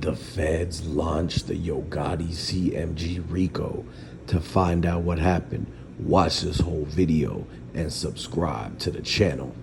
The feds launched the Yo Gotti CMG Rico. To find out what happened, watch this whole video and subscribe to the channel.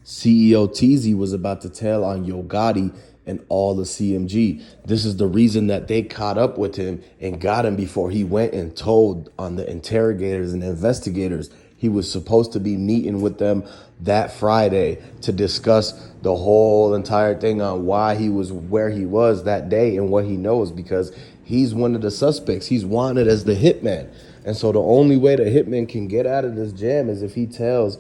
CEO Teezy was about to tell on Yo Gotti and all the CMG. This is the reason that they caught up with him and got him before he went and told on the interrogators and investigators. He was supposed to be meeting with them that Friday to discuss the whole entire thing on why he was where he was that day and what he knows, because he's one of the suspects. He's wanted as the hitman. And so the only way the hitman can get out of this jam is if he tells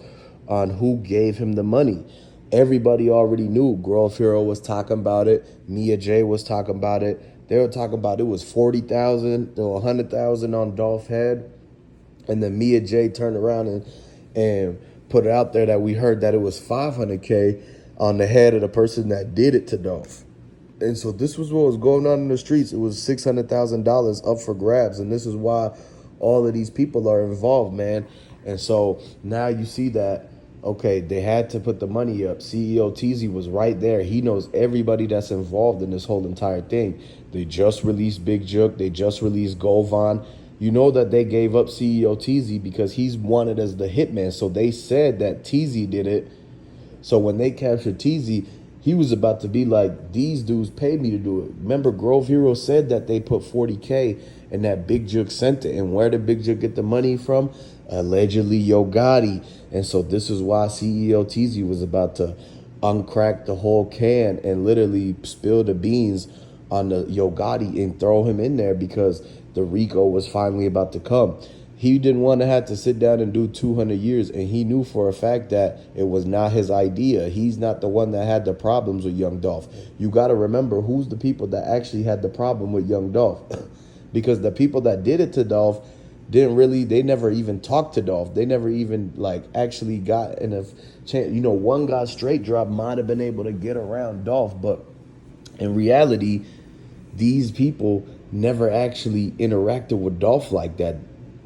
on who gave him the money. Everybody already knew. Grove Hero was talking about it. Mia J was talking about it. They were talking about it was 40,000 to 100,000 on Dolph head. And then Mia J turned around and put it out there that we heard that it was 500K on the head of the person that did it to Dolph. And so this was what was going on in the streets. It was $600,000 up for grabs. And this is why all of these people are involved, man. And so now you see that, okay, they had to put the money up. CEO Teezy was right there. He knows everybody that's involved in this whole entire thing. They just released Big Jook. They just released Govan. You know that they gave up CEO Teezy because he's wanted as the hitman. So they said that Teezy did it. So when they captured Teezy, he was about to be like, these dudes paid me to do it. Remember, Grove Hero said that they put 40K and that Big Jook sent it. And where did Big Jook get the money from? Allegedly Yo Gotti. And so this is why CEO Teezy was about to uncrack the whole can and literally spill the beans on the Yo Gotti and throw him in there, because the Rico was finally about to come. He didn't want to have to sit down and do 200 years, and he knew for a fact that it was not his idea. He's not the one that had the problems with Young Dolph. You got to remember who's the people that actually had the problem with Young Dolph. Because the people that did it to Dolph they never even talked to Dolph. They never even actually got in a chance. You know, one guy straight drop might have been able to get around Dolph, but in reality, these people never actually interacted with Dolph like that.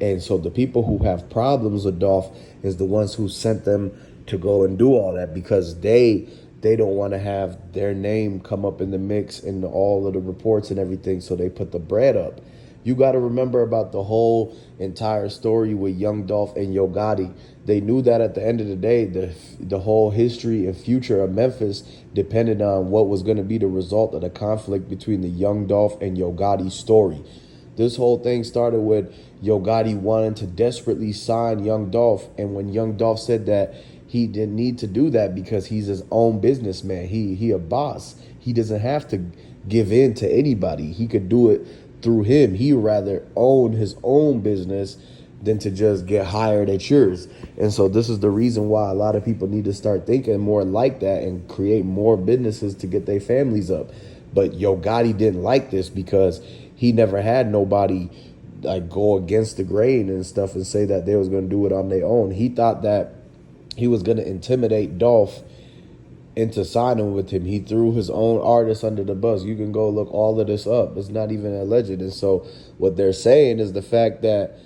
And so the people who have problems with Dolph is the ones who sent them to go and do all that, because they don't want to have their name come up in the mix in all of the reports and everything, so they put the bread up. You got to remember about the whole entire story with Young Dolph and Yo Gotti. They knew that at the end of the day, the whole history and future of Memphis depended on what was going to be the result of the conflict between the Young Dolph and Yo Gotti story. This whole thing started with Yo Gotti wanting to desperately sign Young Dolph. And when Young Dolph said that he didn't need to do that because he's his own businessman, he a boss. He doesn't have to give in to anybody. He could do it through him. He'd rather own his own business than to just get hired at yours. And so this is the reason why a lot of people need to start thinking more like that and create more businesses to get their families up. But Yo Gotti didn't like this because he never had nobody go against the grain and stuff and say that they was going to do it on their own. He thought that he was going to intimidate Dolph into signing with him. He threw his own artists under the bus. You can go look all of this up. It's not even alleged. And so what they're saying is the fact that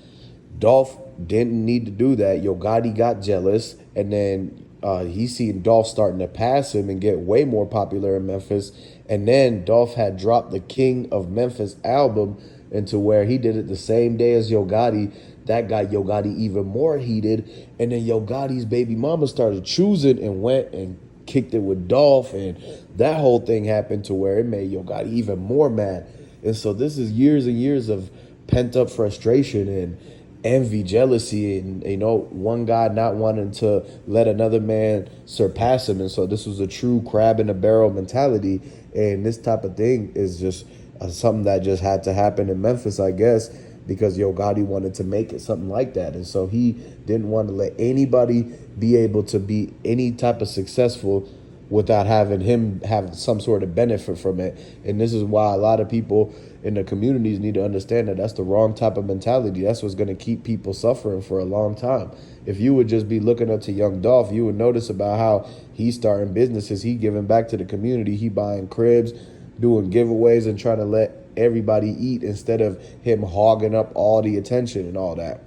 Dolph didn't need to do that. Yo Gotti got jealous, and then he seen Dolph starting to pass him and get way more popular in Memphis. And then Dolph had dropped the King of Memphis album into where he did it the same day as Yo Gotti. That got Yo Gotti even more heated. And then Yo Gotti's baby mama started choosing and went and kicked it with Dolph, and that whole thing happened to where it made Yo Gotti even more mad. And so this is years and years of pent up frustration and envy, jealousy, and one guy not wanting to let another man surpass him. And so this was a true crab in a barrel mentality, and this type of thing is just something that just had to happen in Memphis, I guess, because Yo Gotti wanted to make it something like that. And so he didn't want to let anybody be able to be any type of successful without having him have some sort of benefit from it. And this is why a lot of people in the communities need to understand that that's the wrong type of mentality. That's what's going to keep people suffering for a long time. If you would just be looking up to Young Dolph, you would notice about how he's starting businesses. He giving back to the community. He buying cribs, doing giveaways, and trying to let everybody eat instead of him hogging up all the attention and all that.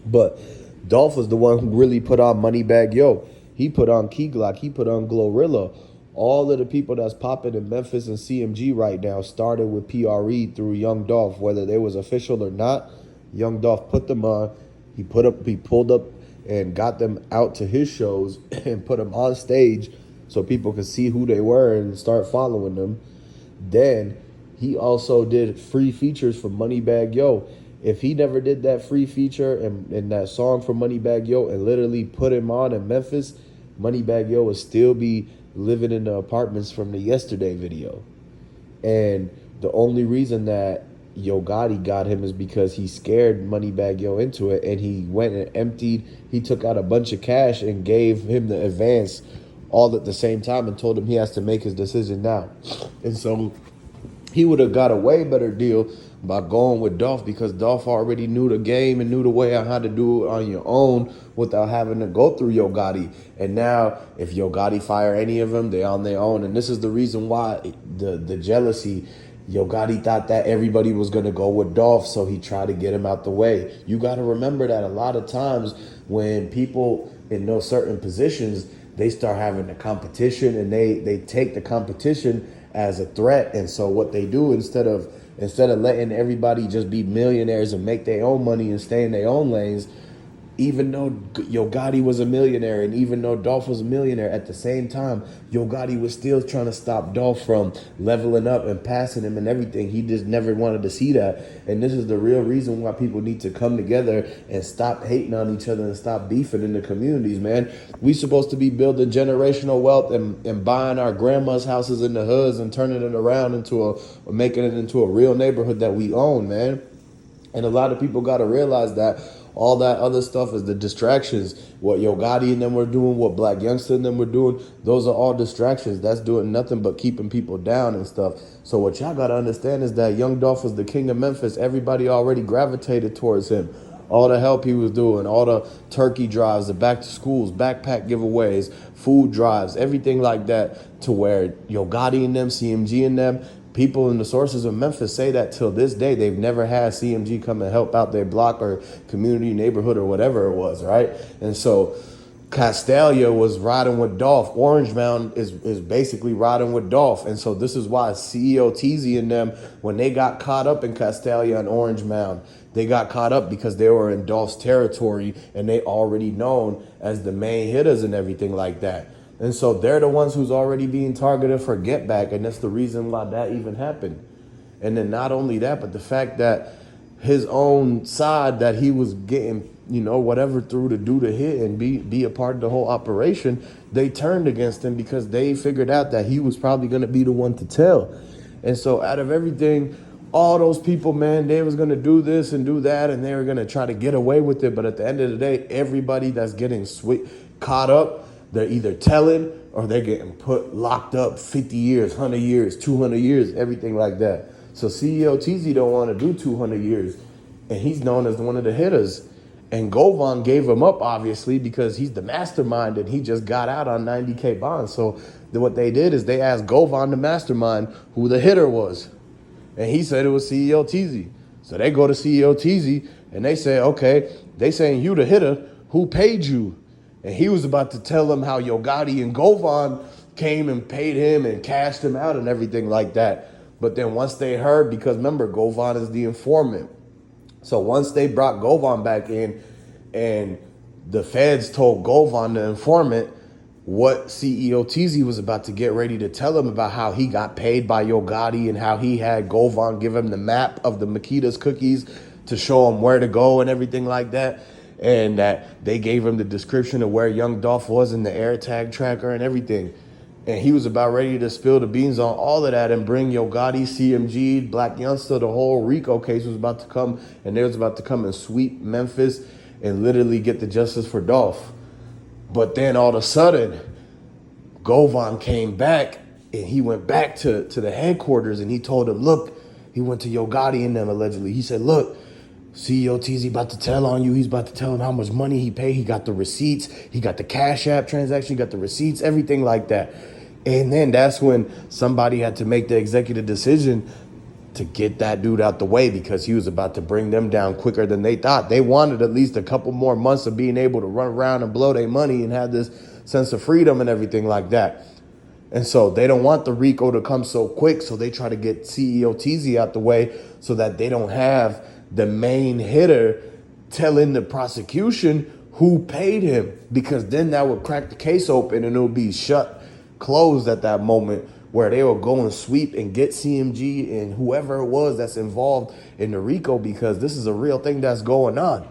But Dolph was the one who really put on Moneybag Yo. He put on Key Glock. He put on Glorilla. All of the people that's popping in Memphis and CMG right now started with PRE through Young Dolph, whether they was official or not. Young Dolph put them on. He pulled up and got them out to his shows and put them on stage so people could see who they were and start following them. Then he also did free features for Moneybagg Yo. If he never did that free feature and that song for Moneybagg Yo and literally put him on in Memphis, Moneybagg Yo would still be living in the apartments from the Yesterday video. And the only reason that Yo Gotti got him is because he scared Moneybagg Yo into it, and he went and he took out a bunch of cash and gave him the advance all at the same time and told him he has to make his decision now. And so he would have got a way better deal by going with Dolph, because Dolph already knew the game and knew the way on how to do it on your own without having to go through Yo Gotti. And now if Yo Gotti fire any of them, they're on their own. And this is the reason why the jealousy. Yo Gotti thought that everybody was going to go with Dolph, so he tried to get him out the way. You got to remember that a lot of times when people in those certain positions, they start having a competition, and they take the competition as a threat. And so what they do, instead of letting everybody just be millionaires and make their own money and stay in their own lanes, even though Yo Gotti was a millionaire and even though Dolph was a millionaire, at the same time, Yo Gotti was still trying to stop Dolph from leveling up and passing him and everything. He just never wanted to see that. And this is the real reason why people need to come together and stop hating on each other and stop beefing in the communities, man. We supposed to be building generational wealth and buying our grandma's houses in the hoods and turning it around making it into a real neighborhood that we own, man. And a lot of people got to realize that all that other stuff is the distractions. What Yo Gotti and them were doing, what Black Youngster and them were doing, those are all distractions. That's doing nothing but keeping people down and stuff. So what y'all got to understand is that Young Dolph was the king of Memphis. Everybody already gravitated towards him. All the help he was doing, all the turkey drives, the back to schools, backpack giveaways, food drives, everything like that, to where Yo Gotti and them, CMG and them, people in the sources of Memphis say that till this day, they've never had CMG come and help out their block or community, neighborhood, or whatever it was, right? And so Castalia was riding with Dolph. Orange Mound is basically riding with Dolph. And so this is why CEO Teezy and them, when they got caught up in Castalia and Orange Mound, they got caught up because they were in Dolph's territory and they already known as the main hitters and everything like that. And so they're the ones who's already being targeted for Getback, and that's the reason why that even happened. And then not only that, but the fact that his own side that he was getting, whatever through to do the hit and be a part of the whole operation, they turned against him because they figured out that he was probably going to be the one to tell. And so out of everything, all those people, man, they was going to do this and do that, and they were going to try to get away with it. But at the end of the day, everybody that's getting caught up, they're either telling or they're getting locked up 50 years, 100 years, 200 years, everything like that. So CEO Teezy don't want to do 200 years, and he's known as one of the hitters. And Govan gave him up, obviously, because he's the mastermind, and he just got out on 90K bonds. So what they did is they asked Govan, the mastermind, who the hitter was. And he said it was CEO Teezy. So they go to CEO Teezy, and they say, okay, they saying you the hitter, who paid you? And he was about to tell them how Yo Gotti and Govan came and paid him and cashed him out and everything like that. But then once they heard, because remember, Govan is the informant. So once they brought Govan back in and the feds told Govan, the informant, what CEO Teezy was about to get ready to tell him about how he got paid by Yo Gotti and how he had Govan give him the map of the Makita's cookies to show him where to go and everything like that. And that they gave him the description of where Young Dolph was in the AirTag tracker and everything. And he was about ready to spill the beans on all of that and bring Yo Gotti, CMG, Black Youngster, the whole Rico case was about to come. And they was about to come and sweep Memphis and literally get the justice for Dolph. But then all of a sudden, Govan came back and he went back to the headquarters and he told him, look, he went to Yo Gotti and them allegedly. He said, look, CEO Teezy about to tell on you. He's about to tell him how much money he paid. He got the receipts. He got the Cash App transaction. He got the receipts, everything like that. And then that's when somebody had to make the executive decision to get that dude out the way because he was about to bring them down quicker than they thought. They wanted at least a couple more months of being able to run around and blow their money and have this sense of freedom and everything like that. And so they don't want the Rico to come so quick. So they try to get CEO Teezy out the way so that they don't have the main hitter telling the prosecution who paid him, because then that would crack the case open and it would be closed at that moment, where they will go and sweep and get CMG and whoever it was that's involved in the Rico, because this is a real thing that's going on.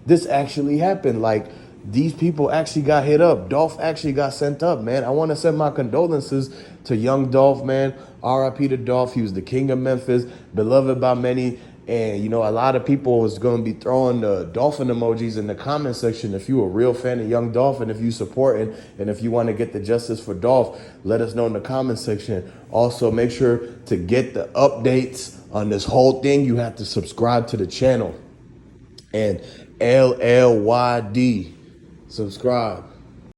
This actually happened. Like, these people actually got hit up. Dolph actually got sent up, man. I want to send my condolences to Young Dolph, man. R.I.P. to Dolph. He was the king of Memphis, beloved by many. And, you know, a lot of people was going to be throwing the dolphin emojis in the comment section. If you're a real fan of Young Dolph, and if you support it, and if you want to get the justice for Dolph, let us know in the comment section. Also, make sure to get the updates on this whole thing. You have to subscribe to the channel. And LLYD, subscribe.